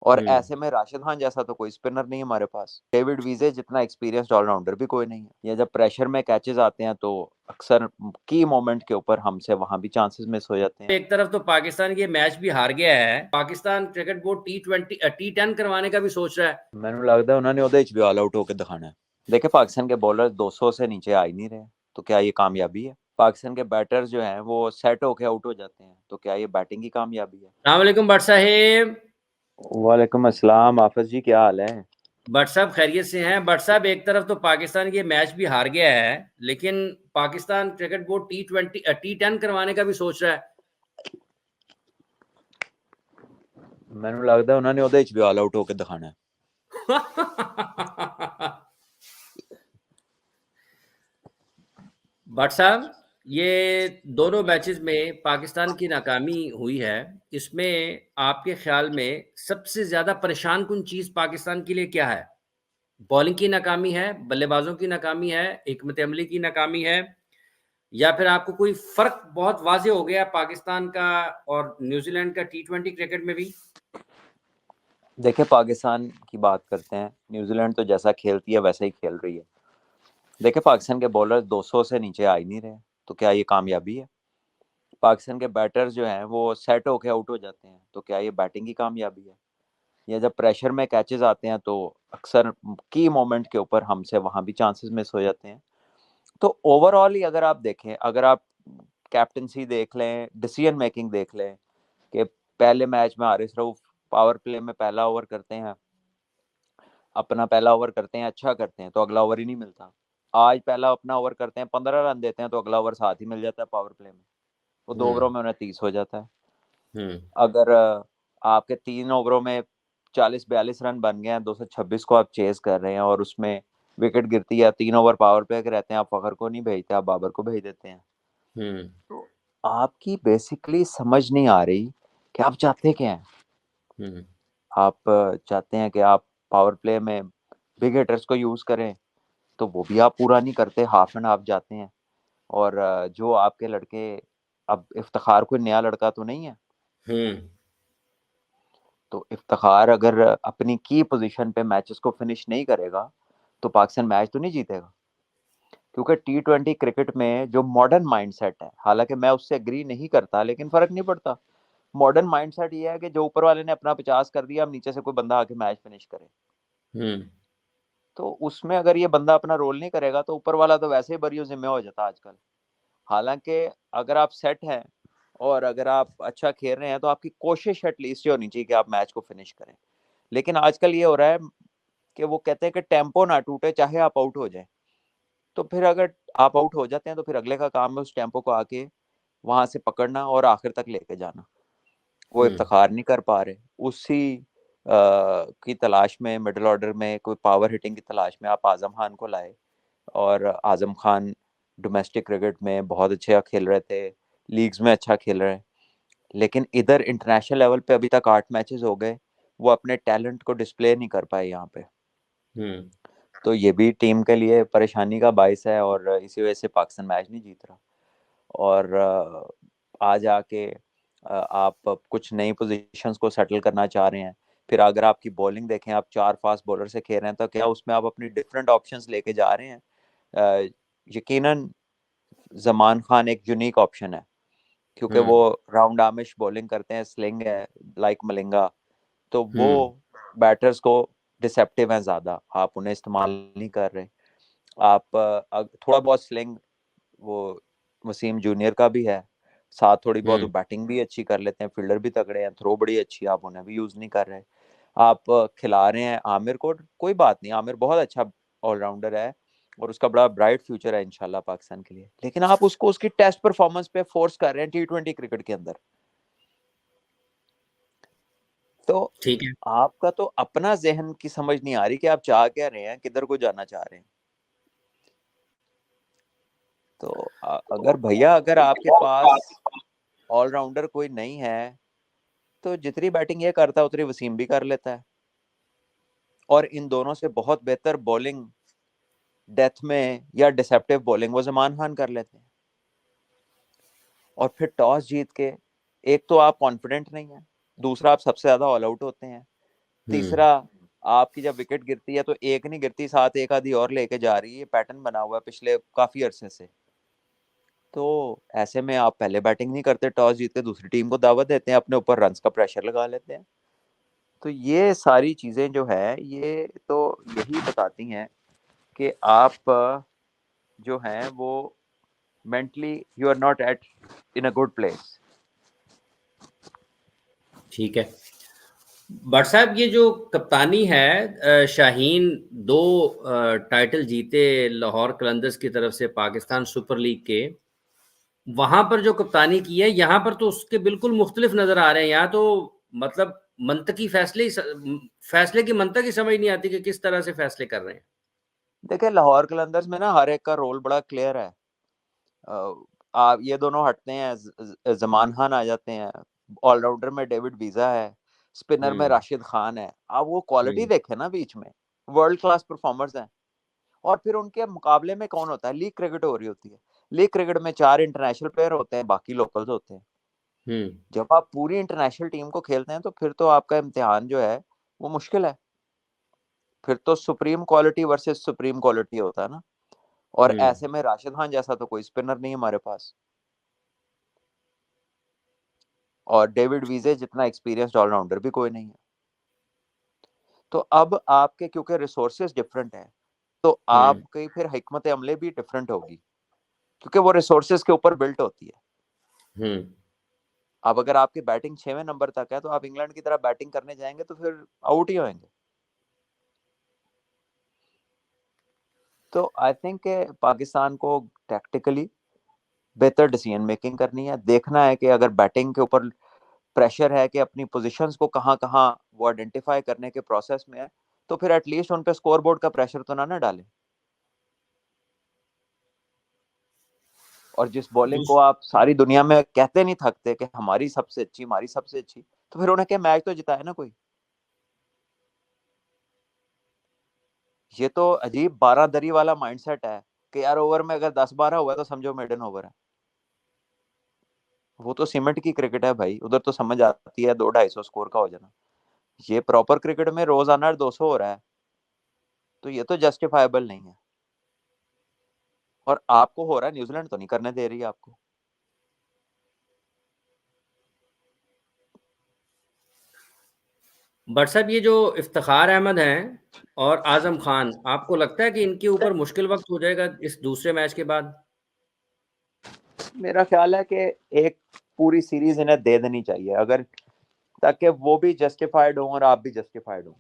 और हम्म। ऐसे में राशिद खान जैसा तो कोई स्पिनर नहीं है हमारे पास, डेविड विजे जितना एक्सपीरियंस्ड ऑलराउंडर भी कोई नहीं है। या जब प्रेशर में कैचेस आते हैं तो अक्सर की मोमेंट के ऊपर हमसे वहां भी चांसेस मिस हो जाते हैं। एक तरफ तो पाकिस्तान ये मैच भी हार गया है, पाकिस्तान क्रिकेट बोर्ड T10 करवाने का भी सोच रहा है। ਮੈਨੂੰ लगता है उन्होंने ਉਹਦੇ ਵਿੱਚ भी ऑल आउट होकर दिखाना है। देखिए पाकिस्तान के बॉलर 200 से नीचे आ ही नहीं रहे, तो क्या ये कामयाबी है? पाकिस्तान के बैटर्स जो हैं वो सेट होके आउट हो जाते हैं, तो क्या ये बैटिंग की कामयाबी है? अस्सलाम वालेकुम भट्ट साहेब। वालेकुम अस्सलाम आफिज जी, क्या हाल है? भट्ट साहब खैरियत से हैं? भट्ट साहब एक तरफ तो पाकिस्तान ये मैच भी हार गया है, लेकिन पाकिस्तान क्रिकेट बोर्ड T10 करवाने का भी सोच रहा है। ਮੈਨੂੰ ਲੱਗਦਾ ਉਹਨਾਂ ਨੇ ਉਹਦੇ ਵਿੱਚ ਵੀ ਆਲ ਆਊਟ ਹੋ ਕੇ ਦਿਖਾਣਾ ਹੈ। भट्ट साहब, ये दोनों मैचेस में पाकिस्तान की नाकामी हुई है, इसमें आपके ख्याल में सबसे ज्यादा परेशान कुन चीज पाकिस्तान के लिए क्या है? बॉलिंग की नाकामी है, बल्लेबाजों की नाकामी है, हिकमत अमली की नाकामी है, या फिर आपको कोई फर्क बहुत वाजे हो गया पाकिस्तान का और न्यूजीलैंड का T20 क्रिकेट में भी? देखिए पाकिस्तान की बात करते हैं, न्यूजीलैंड तो जैसा खेलती है वैसा ही खेल रही है। देखिए पाकिस्तान के बॉलर 200 से नीचे आ ही नहीं रहे, तो क्या ये कामयाबी है? पाकिस्तान के बैटर्स जो हैं वो सेट होके आउट हो जाते हैं, तो क्या ये बैटिंग की कामयाबी है? या जब प्रेशर में कैचेस आते हैं तो अक्सर की मोमेंट के ऊपर हमसे वहां भी चांसेस मिस हो जाते हैं। तो ओवरऑल ही अगर आप देखें, अगर आप कैप्टनसी देख लें, डिसीजन मेकिंग देख लें, कि पहले मैच में हारिस रऊफ पावर प्ले में पहला ओवर करते हैं, अपना पहला ओवर करते हैं, अच्छा करते हैं तो अगला ओवर ही नहीं मिलता। आज पहला अपना ओवर करते हैं, 15 रन देते हैं तो अगला ओवर साथ ही मिल जाता है पावर प्ले में, वो 2 ओवरों हम्म। में उन्हें 30 हो जाता है। हम्म। अगर आपके 3 ओवरों में 40-42 रन बन गए हैं, 226 को आप चेस कर रहे हैं और उसमें विकेट गिरती है, 3 ओवर पावर प्ले के रहते हैं, आप फखर को नहीं भेजते, आप बाबर को भेज देते हैं। हम्म। तो आपकी बेसिकली समझ नहीं आ रही कि आप चाहते क्या हैं। हम्म। आप चाहते हैं कि आप पावर प्ले में बिग हिटर्स को यूज करें, तो वो भी आप पूरा नहीं करते, हाफ एंड हाफ जाते हैं। और जो आपके लड़के, अब इफ्तिखार कोई नया लड़का तो नहीं है, हम्म। तो इफ्तिखार अगर अपनी की पोजीशन पे मैचेस को फिनिश नहीं करेगा तो पाकिस्तान मैच तो नहीं जीतेगा। क्योंकि T20 क्रिकेट में जो मॉडर्न माइंडसेट है, हालांकि मैं उससे एग्री नहीं करता लेकिन फर्क नहीं पड़ता। मॉडर्न माइंडसेट ये है कि जो ऊपर वाले ने अपना 50 कर दिया, अब नीचे से कोई बंदा आके मैच फिनिश करे। हम्म। तो उसमें अगर ये बंदा अपना रोल नहीं करेगा तो ऊपर वाला तो वैसे ही बरियो जिम्मे हो जाता आजकल। हालांकि अगर आप सेट हैं और अगर आप अच्छा खेल रहे हैं तो आपकी कोशिश एटलीस्ट ये होनी चाहिए कि आप मैच को फिनिश करें। लेकिन आजकल ये हो रहा है कि वो कहते हैं कि टेम्पो ना टूटे चाहे आप आउट हो जाए। तो फिर अगर आप आउट हो जाते हैं तो फिर अगले का काम है उस टेम्पो को आके वहां से पकड़ना और आखिर तक लेके जाना। वो हम्म। इफ्तिखार नहीं कर पा रहे, उसी की तलाश में, मिडिल ऑर्डर में कोई पावर हिटिंग की तलाश में आप आजम खान को लाए। और आजम खान डोमेस्टिक क्रिकेट में बहुत अच्छा खेल रहे थे, लीग्स में अच्छा खेल रहे हैं, लेकिन इधर इंटरनेशनल लेवल पे अभी तक 8 मैचेस हो गए, वो अपने टैलेंट को डिस्प्ले नहीं कर पाए यहाँ पे। हम्म। तो ये भी टीम के लिए परेशानी का बायस है और इसी वजह से पाकिस्तान मैच नहीं जीत रहा। और आज आके आप कुछ नई पोजीशंस को सेटल करना चाह रहे हैं, फिर अगर आपकी बॉलिंग देखें, आप 4 फास्ट बॉलर से खेल रहे हैं, तो क्या उसमें आप अपनी डिफरेंट ऑप्शंस लेके जा रहे हैं? यकीनन जमान खान एक यूनिक ऑप्शन है, क्योंकि वो हम्म। राउंड आमिश बॉलिंग करते हैं, स्लिंग है लाइक मलिंगा, तो वो हम्म। बैटर्स को डिसेप्टिव हैं ज़्यादा, आप उन्हें इस्तेमाल नहीं कर रहे। आप थोड़ा बहुत स्लिंग वो वसीम जूनियर का भी है, साथ थोड़ी बहुत वो हम्म। बैटिंग भी अच्छी कर लेते हैं, फील्डर भी तगड़े हैं, थ्रो बड़ी अच्छी है, आप उन्हें भी यूज़ नहीं कर रहे। आप खिला रहे हैं आमिर को, कोई बात नहीं, आमिर बहुत अच्छा ऑलराउंडर है और उसका बड़ा ब्राइट फ्यूचर है इंशाल्लाह पाकिस्तान के लिए, लेकिन आप उसको उसकी टेस्ट परफॉर्मेंस पे फोर्स कर रहे हैं T20 क्रिकेट के अंदर। तो ठीक है। आपका तो अपना जहन की समझ नहीं आ रही कि आप चाह क्या रहे हैं, किधर को जाना चाह रहे हैं। तो अगर भैया, अगर आपके पास ऑलराउंडर कोई नहीं है तो जितनी बैटिंग ये करता है उतनी वसीम भी कर लेता है, और इन दोनों से बहुत बेहतर बॉलिंग डेथ में या डिसेप्टिव बॉलिंग वो जमान खान कर लेते हैं। और फिर टॉस जीत के, एक तो आप कॉन्फिडेंट नहीं है, दूसरा आप सबसे ज्यादा ऑल आउट होते हैं, तीसरा, आपकी जब विकेट गिरती है तो एक नहीं गिरती, साथ एक आधी और लेके जा रही है। ये पैटर्न बना हुआ है पिछले काफी अरसे से। तो ऐसे में आप पहले बैटिंग नहीं करते, टॉस जीत के दूसरी टीम को दावत देते हैं, अपने ऊपर रन्स का प्रेशर लगा लेते हैं। तो ये सारी चीजें जो है ये तो यही बताती हैं कि आप जो हैं वो mentally you are not at in a good place. ठीक है। बट साहब, ये जो कप्तानी है, शाहीन 2 टाइटल जीते लाहौर कलंदर्स की तरफ से पाकिस्तान सुपर लीग के, वहां पर जो कप्तानी की है, यहाँ पर तो उसके बिल्कुल मुख्तलिफ नजर आ रहे हैं। यहाँ तो मतलब मंतकी फैसले की मंतक ही समझ नहीं आती कि किस तरह से फैसले कर रहे हैं। देखिए लाहौर कलंदर्स में ना हर एक का रोल बड़ा क्लियर है। आप ये दोनों हटते हैं, जमान खान आ जाते हैं, ऑलराउंडर में डेविड वीजा है, स्पिनर में हम्म। राशिद खान है। आप वो क्वालिटी हम्म। देखे ना बीच में, वर्ल्ड क्लास परफॉर्मर्स हैं। और फिर उनके मुकाबले में कौन होता है? लीग क्रिकेट हो रही होती है। लीग क्रिकेट में 4 इंटरनेशनल प्लेयर होते हैं, बाकी लोकल्स होते हैं। हम्म। जब आप पूरी इंटरनेशनल टीम को खेलते हैं तो फिर तो आपका इम्तिहान जो है वो मुश्किल है। फिर तो supreme quality versus supreme quality होता है ना। और हम्म। ऐसे में राशिद खान जैसा तो कोई स्पिनर नहीं है हमारे पास, और डेविड वीजे जितना एक्सपीरियंस्ड ऑलराउंडर भी कोई नहीं है। तो अब आपके क्योंकि रिसोर्सेज डिफरेंट है, तो हम्म। आपकी फिर हिकमत अमले भी डिफरेंट होगी, क्योंकि वो रिसोर्सेज के ऊपर बिल्ट होती है। हम्म। अब अगर आपकी बैटिंग 6वें नंबर तक है तो आप इंग्लैंड की तरह बैटिंग करने जाएंगे तो फिर आउट ही होंगे। तो आई थिंक पाकिस्तान को टैक्टिकली बेहतर डिसीजन मेकिंग करनी है। देखना है कि अगर बैटिंग के ऊपर प्रेशर है कि अपनी पोजीशंस को कहाँ कहाँ वो आइडेंटिफाई करने के प्रोसेस में है, तो फिर एटलीस्ट उन पे स्कोर बोर्ड का प्रेशर तो ना डालें। और जिस बॉलिंग को दूस- आप सारी दुनिया में कहते नहीं थकते कि हमारी सबसे अच्छी, हमारी सबसे अच्छी, तो फिर उन्हें क्या मैच तो जिताए ना कोई। ये तो अजीब 12 दरी वाला माइंडसेट है कि यार ओवर में अगर 10-12 हुआ तो समझो मेडन ओवर है। वो तो सीमेंट की क्रिकेट है भाई, उधर तो समझ आती है 200-250 स्कोर का हो जाना। ये प्रॉपर क्रिकेट में रोजाना 200 हो रहा है, तो ये तो जस्टिफाइबल नहीं है। और आपको हो रहा है, न्यूजीलैंड तो नहीं करने दे रही आपको। बट साहब, ये जो इफ्तिखार अहमद हैं और आजम खान, आपको लगता है कि इनके ऊपर मुश्किल वक्त हो जाएगा इस दूसरे मैच के बाद? मेरा ख्याल है कि एक पूरी सीरीज इन्हें दे देनी चाहिए, अगर ताकि वो भी जस्टिफाइड हो और आप भी जस्टिफाइड हो।